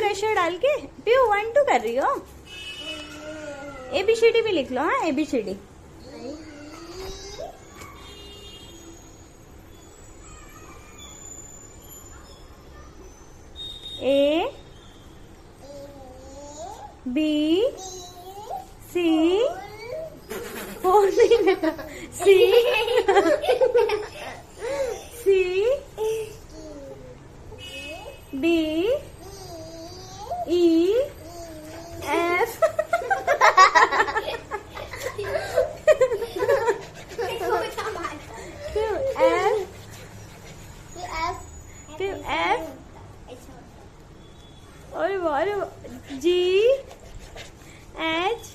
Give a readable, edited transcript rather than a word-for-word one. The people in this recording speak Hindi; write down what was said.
प्रेशर डाल के। पीयू 1 2 कर रही हो? ABCD भी लिख लो। हाँ, ABCD। A B C four नहीं बेटा। C C D E F F और G H